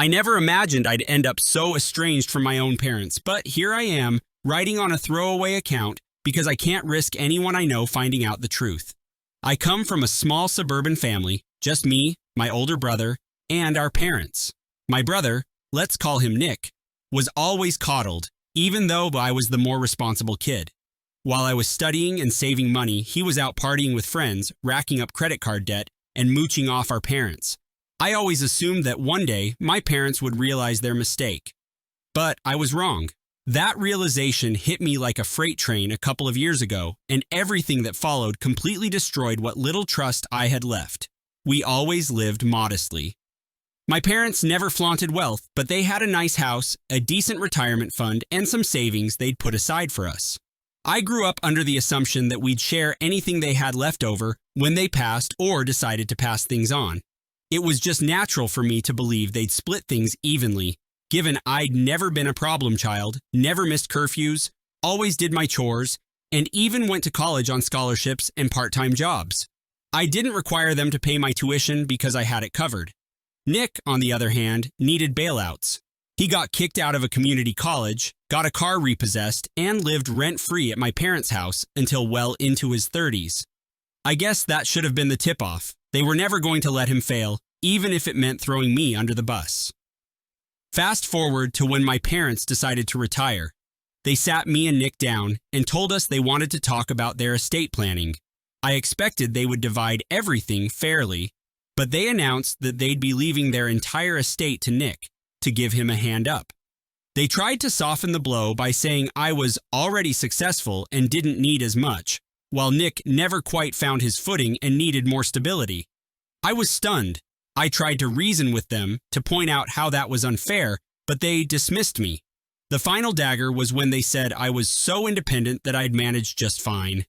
I never imagined I'd end up so estranged from my own parents, but here I am, writing on a throwaway account because I can't risk anyone I know finding out the truth. I come from a small suburban family, just me, my older brother, and our parents. My brother, let's call him Nick, was always coddled, even though I was the more responsible kid. While I was studying and saving money, he was out partying with friends, racking up credit card debt, and mooching off our parents. I always assumed that one day my parents would realize their mistake. But I was wrong. That realization hit me like a freight train a couple of years ago, and everything that followed completely destroyed what little trust I had left. We always lived modestly. My parents never flaunted wealth, but they had a nice house, a decent retirement fund, and some savings they'd put aside for us. I grew up under the assumption that we'd share anything they had left over when they passed or decided to pass things on. It was just natural for me to believe they'd split things evenly, given I'd never been a problem child, never missed curfews, always did my chores, and even went to college on scholarships and part-time jobs. I didn't require them to pay my tuition because I had it covered. Nick, on the other hand, needed bailouts. He got kicked out of a community college, got a car repossessed, and lived rent-free at my parents' house until well into his 30s. I guess that should have been the tip-off. They were never going to let him fail, even if it meant throwing me under the bus. Fast forward to when my parents decided to retire. They sat me and Nick down and told us they wanted to talk about their estate planning. I expected they would divide everything fairly, but they announced that they'd be leaving their entire estate to Nick to give him a hand up. They tried to soften the blow by saying I was already successful and didn't need as much, while Nick never quite found his footing and needed more stability. I was stunned. I tried to reason with them to point out how that was unfair, but they dismissed me. The final dagger was when they said I was so independent that I'd manage just fine.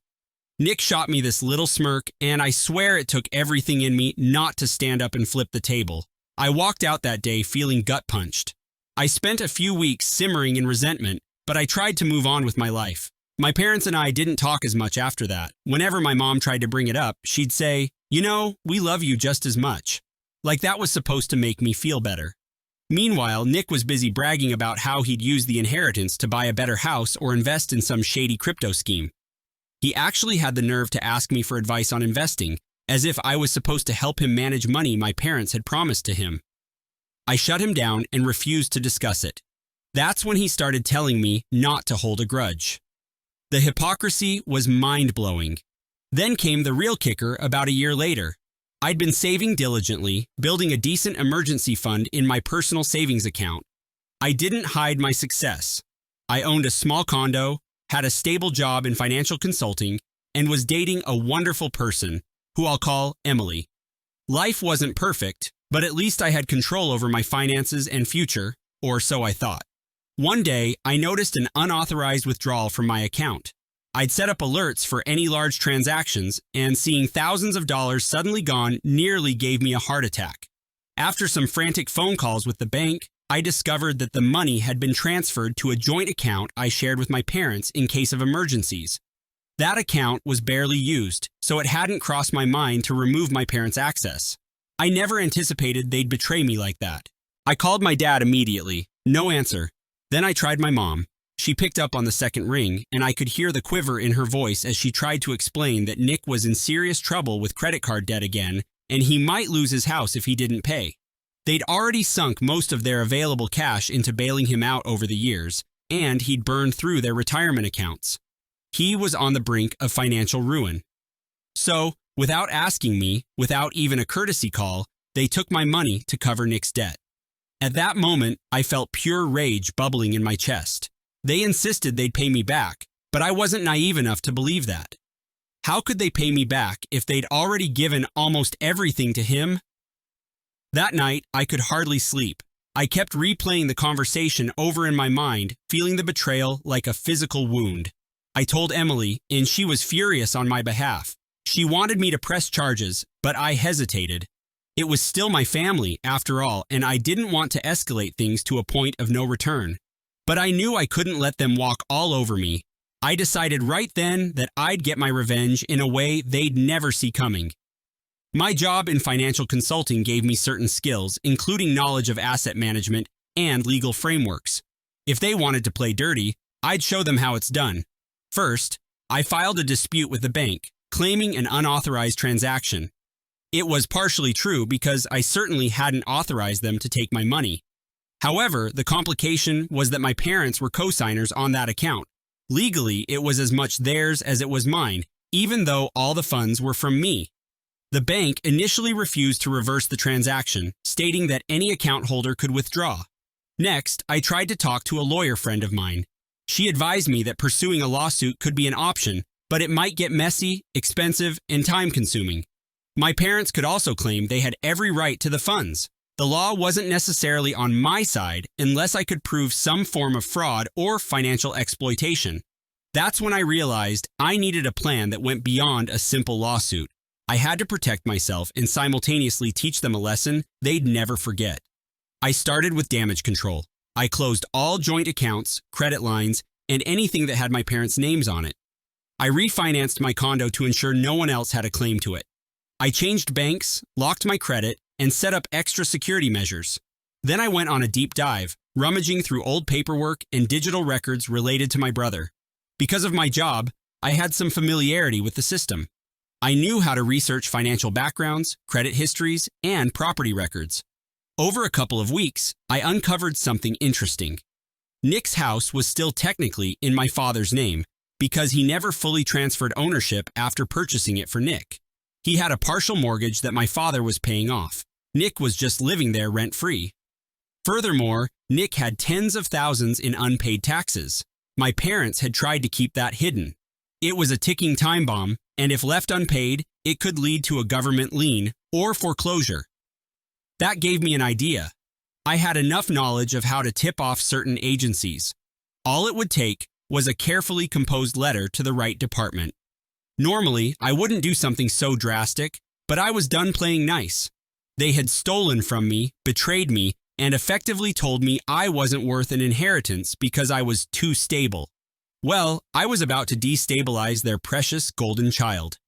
Nick shot me this little smirk, and I swear it took everything in me not to stand up and flip the table. I walked out that day feeling gut-punched. I spent a few weeks simmering in resentment, but I tried to move on with my life. My parents and I didn't talk as much after that. Whenever my mom tried to bring it up, she'd say, "You know, we love you just as much." Like that was supposed to make me feel better. Meanwhile, Nick was busy bragging about how he'd use the inheritance to buy a better house or invest in some shady crypto scheme. He actually had the nerve to ask me for advice on investing, as if I was supposed to help him manage money my parents had promised to him. I shut him down and refused to discuss it. That's when he started telling me not to hold a grudge. The hypocrisy was mind-blowing. Then came the real kicker about a year later. I'd been saving diligently, building a decent emergency fund in my personal savings account. I didn't hide my success. I owned a small condo, had a stable job in financial consulting, and was dating a wonderful person, who I'll call Emily. Life wasn't perfect, but at least I had control over my finances and future, or so I thought. One day, I noticed an unauthorized withdrawal from my account. I'd set up alerts for any large transactions, and seeing thousands of dollars suddenly gone nearly gave me a heart attack. After some frantic phone calls with the bank, I discovered that the money had been transferred to a joint account I shared with my parents in case of emergencies. That account was barely used, so it hadn't crossed my mind to remove my parents' access. I never anticipated they'd betray me like that. I called my dad immediately. No answer. Then I tried my mom. She picked up on the second ring, and I could hear the quiver in her voice as she tried to explain that Nick was in serious trouble with credit card debt again, and he might lose his house if he didn't pay. They'd already sunk most of their available cash into bailing him out over the years, and he'd burned through their retirement accounts. He was on the brink of financial ruin. So, without asking me, without even a courtesy call, they took my money to cover Nick's debt. At that moment, I felt pure rage bubbling in my chest. They insisted they'd pay me back, but I wasn't naive enough to believe that. How could they pay me back if they'd already given almost everything to him? That night, I could hardly sleep. I kept replaying the conversation over in my mind, feeling the betrayal like a physical wound. I told Emily, and she was furious on my behalf. She wanted me to press charges, but I hesitated. It was still my family, after all, and I didn't want to escalate things to a point of no return. But I knew I couldn't let them walk all over me. I decided right then that I'd get my revenge in a way they'd never see coming. My job in financial consulting gave me certain skills, including knowledge of asset management and legal frameworks. If they wanted to play dirty, I'd show them how it's done. First, I filed a dispute with the bank, claiming an unauthorized transaction. It was partially true because I certainly hadn't authorized them to take my money. However, the complication was that my parents were co-signers on that account. Legally, it was as much theirs as it was mine, even though all the funds were from me. The bank initially refused to reverse the transaction, stating that any account holder could withdraw. Next, I tried to talk to a lawyer friend of mine. She advised me that pursuing a lawsuit could be an option, but it might get messy, expensive, and time-consuming. My parents could also claim they had every right to the funds. The law wasn't necessarily on my side unless I could prove some form of fraud or financial exploitation. That's when I realized I needed a plan that went beyond a simple lawsuit. I had to protect myself and simultaneously teach them a lesson they'd never forget. I started with damage control. I closed all joint accounts, credit lines, and anything that had my parents' names on it. I refinanced my condo to ensure no one else had a claim to it. I changed banks, locked my credit, and set up extra security measures. Then I went on a deep dive, rummaging through old paperwork and digital records related to my brother. Because of my job, I had some familiarity with the system. I knew how to research financial backgrounds, credit histories, and property records. Over a couple of weeks, I uncovered something interesting. Nick's house was still technically in my father's name because he never fully transferred ownership after purchasing it for Nick. He had a partial mortgage that my father was paying off. Nick was just living there rent-free. Furthermore, Nick had tens of thousands in unpaid taxes. My parents had tried to keep that hidden. It was a ticking time bomb, and if left unpaid, it could lead to a government lien or foreclosure. That gave me an idea. I had enough knowledge of how to tip off certain agencies. All it would take was a carefully composed letter to the right department. Normally, I wouldn't do something so drastic, but I was done playing nice. They had stolen from me, betrayed me, and effectively told me I wasn't worth an inheritance because I was too stable. Well, I was about to destabilize their precious golden child.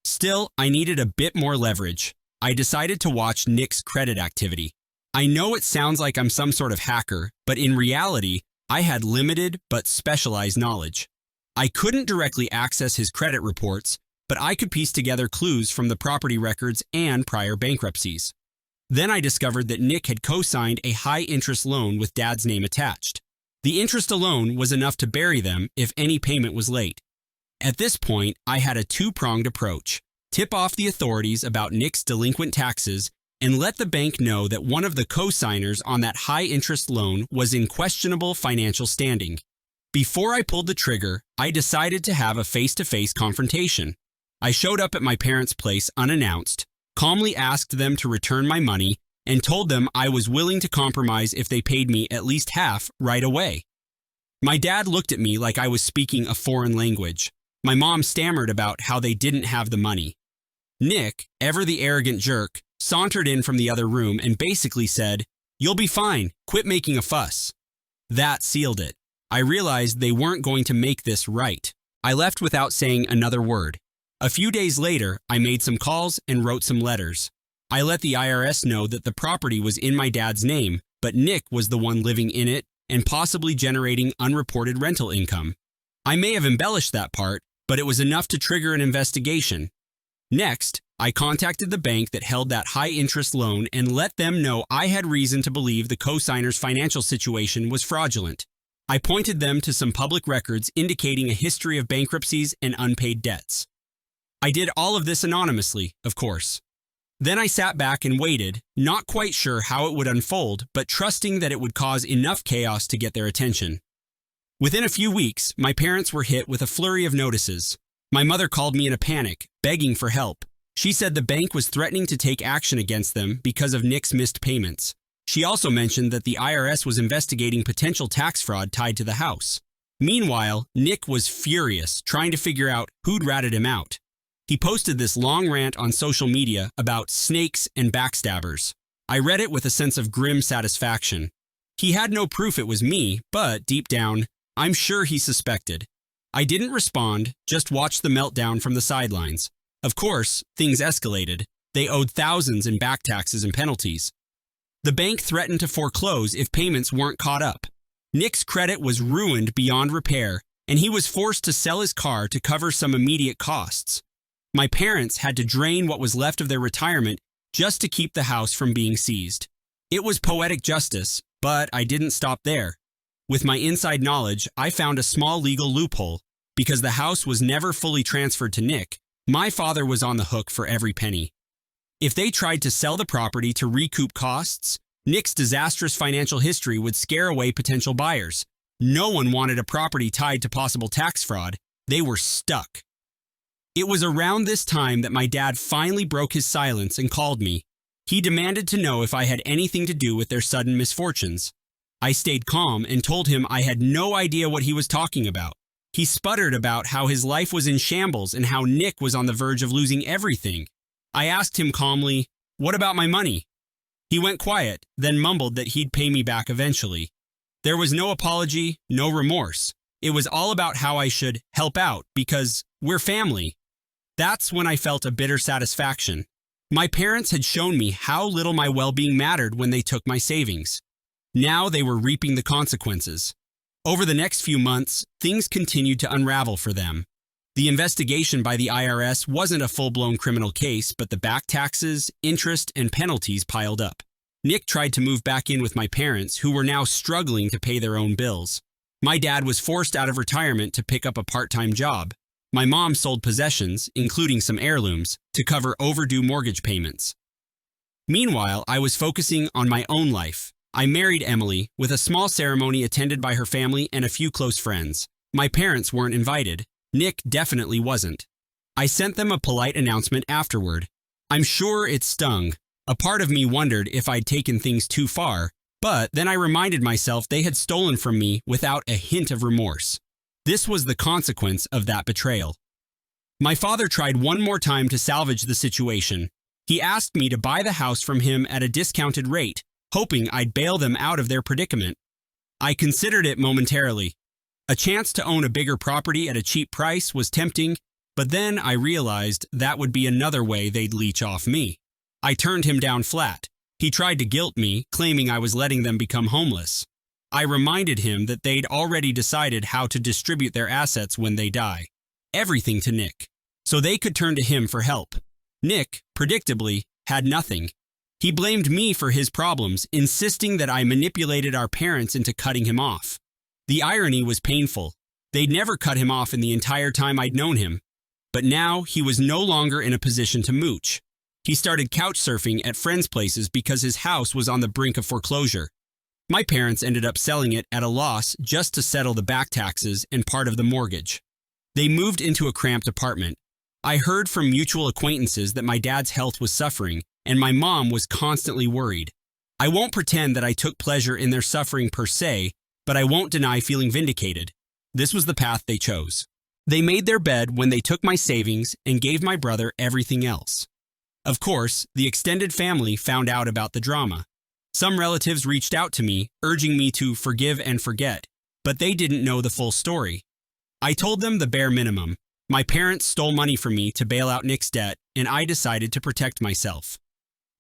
Still, I needed a bit more leverage. I decided to watch Nick's credit activity. I know it sounds like I'm some sort of hacker, but in reality, I had limited but specialized knowledge. I couldn't directly access his credit reports, but I could piece together clues from the property records and prior bankruptcies. Then I discovered that Nick had co-signed a high-interest loan with Dad's name attached. The interest alone was enough to bury them if any payment was late. At this point, I had a two-pronged approach. Tip off the authorities about Nick's delinquent taxes and let the bank know that one of the co-signers on that high-interest loan was in questionable financial standing. Before I pulled the trigger, I decided to have a face-to-face confrontation. I showed up at my parents' place unannounced, calmly asked them to return my money, and told them I was willing to compromise if they paid me at least half right away. My dad looked at me like I was speaking a foreign language. My mom stammered about how they didn't have the money. Nick, ever the arrogant jerk, sauntered in from the other room and basically said, "You'll be fine, quit making a fuss." That sealed it. I realized they weren't going to make this right. I left without saying another word. A few days later, I made some calls and wrote some letters. I let the IRS know that the property was in my dad's name, but Nick was the one living in it and possibly generating unreported rental income. I may have embellished that part, but it was enough to trigger an investigation. Next, I contacted the bank that held that high-interest loan and let them know I had reason to believe the co-signer's financial situation was fraudulent. I pointed them to some public records indicating a history of bankruptcies and unpaid debts. I did all of this anonymously, of course. Then I sat back and waited, not quite sure how it would unfold, but trusting that it would cause enough chaos to get their attention. Within a few weeks, my parents were hit with a flurry of notices. My mother called me in a panic, begging for help. She said the bank was threatening to take action against them because of Nick's missed payments. She also mentioned that the IRS was investigating potential tax fraud tied to the house. Meanwhile, Nick was furious, trying to figure out who'd ratted him out. He posted this long rant on social media about snakes and backstabbers. I read it with a sense of grim satisfaction. He had no proof it was me, but deep down, I'm sure he suspected. I didn't respond, just watched the meltdown from the sidelines. Of course, things escalated. They owed thousands in back taxes and penalties. The bank threatened to foreclose if payments weren't caught up. Nick's credit was ruined beyond repair, and he was forced to sell his car to cover some immediate costs. My parents had to drain what was left of their retirement just to keep the house from being seized. It was poetic justice, but I didn't stop there. With my inside knowledge, I found a small legal loophole. Because the house was never fully transferred to Nick, my father was on the hook for every penny. If they tried to sell the property to recoup costs, Nick's disastrous financial history would scare away potential buyers. No one wanted a property tied to possible tax fraud. They were stuck. It was around this time that my dad finally broke his silence and called me. He demanded to know if I had anything to do with their sudden misfortunes. I stayed calm and told him I had no idea what he was talking about. He sputtered about how his life was in shambles and how Nick was on the verge of losing everything. I asked him calmly, "What about my money?" He went quiet, then mumbled that he'd pay me back eventually. There was no apology, no remorse. It was all about how I should help out because we're family. That's when I felt a bitter satisfaction. My parents had shown me how little my well-being mattered when they took my savings. Now they were reaping the consequences. Over the next few months, things continued to unravel for them. The investigation by the IRS wasn't a full-blown criminal case, but the back taxes, interest, and penalties piled up. Nick tried to move back in with my parents, who were now struggling to pay their own bills. My dad was forced out of retirement to pick up a part-time job. My mom sold possessions, including some heirlooms, to cover overdue mortgage payments. Meanwhile, I was focusing on my own life. I married Emily, with a small ceremony attended by her family and a few close friends. My parents weren't invited. Nick definitely wasn't. I sent them a polite announcement afterward. I'm sure it stung. A part of me wondered if I'd taken things too far, but then I reminded myself they had stolen from me without a hint of remorse. This was the consequence of that betrayal. My father tried one more time to salvage the situation. He asked me to buy the house from him at a discounted rate, hoping I'd bail them out of their predicament. I considered it momentarily. A chance to own a bigger property at a cheap price was tempting, but then I realized that would be another way they'd leech off me. I turned him down flat. He tried to guilt me, claiming I was letting them become homeless. I reminded him that they'd already decided how to distribute their assets when they die. Everything to Nick, so they could turn to him for help. Nick, predictably, had nothing. He blamed me for his problems, insisting that I manipulated our parents into cutting him off. The irony was painful. They'd never cut him off in the entire time I'd known him. But now he was no longer in a position to mooch. He started couch surfing at friends' places because his house was on the brink of foreclosure. My parents ended up selling it at a loss just to settle the back taxes and part of the mortgage. They moved into a cramped apartment. I heard from mutual acquaintances that my dad's health was suffering, and my mom was constantly worried. I won't pretend that I took pleasure in their suffering per se, but I won't deny feeling vindicated. This was the path they chose. They made their bed when they took my savings and gave my brother everything else. Of course, the extended family found out about the drama. Some relatives reached out to me, urging me to forgive and forget, but they didn't know the full story. I told them the bare minimum. My parents stole money from me to bail out Nick's debt, and I decided to protect myself.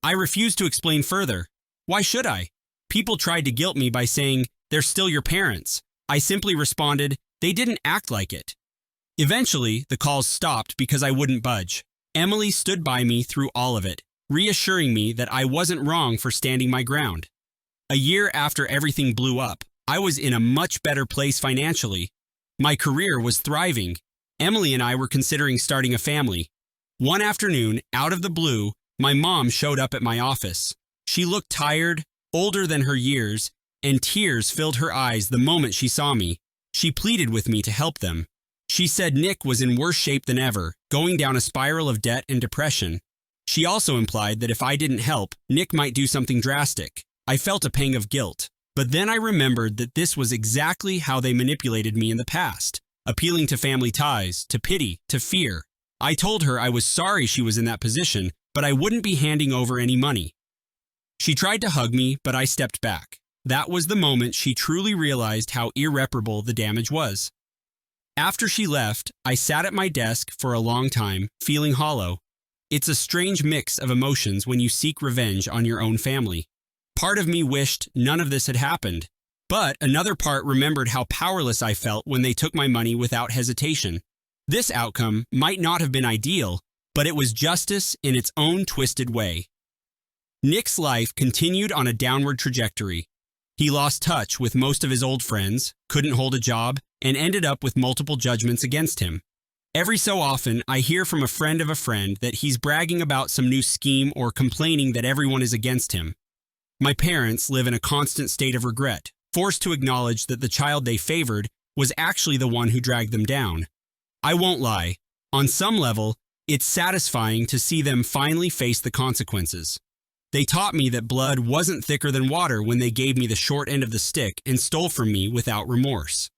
I refused to explain further. Why should I? People tried to guilt me by saying, "They're still your parents." I simply responded, "They didn't act like it." Eventually, the calls stopped because I wouldn't budge. Emily stood by me through all of it, reassuring me that I wasn't wrong for standing my ground. A year after everything blew up, I was in a much better place financially. My career was thriving. Emily and I were considering starting a family. One afternoon, out of the blue, my mom showed up at my office. She looked tired, older than her years, and tears filled her eyes the moment she saw me. She pleaded with me to help them. She said Nick was in worse shape than ever, going down a spiral of debt and depression. She also implied that if I didn't help, Nick might do something drastic. I felt a pang of guilt, but then I remembered that this was exactly how they manipulated me in the past, appealing to family ties, to pity, to fear. I told her I was sorry she was in that position, but I wouldn't be handing over any money. She tried to hug me, but I stepped back. That was the moment she truly realized how irreparable the damage was. After she left, I sat at my desk for a long time, feeling hollow. It's a strange mix of emotions when you seek revenge on your own family. Part of me wished none of this had happened, but another part remembered how powerless I felt when they took my money without hesitation. This outcome might not have been ideal, but it was justice in its own twisted way. Nick's life continued on a downward trajectory. He lost touch with most of his old friends, couldn't hold a job, and ended up with multiple judgments against him. Every so often, I hear from a friend that he's bragging about some new scheme or complaining that everyone is against him. My parents live in a constant state of regret, forced to acknowledge that the child they favored was actually the one who dragged them down. I won't lie. On some level, it's satisfying to see them finally face the consequences. They taught me that blood wasn't thicker than water when they gave me the short end of the stick and stole from me without remorse.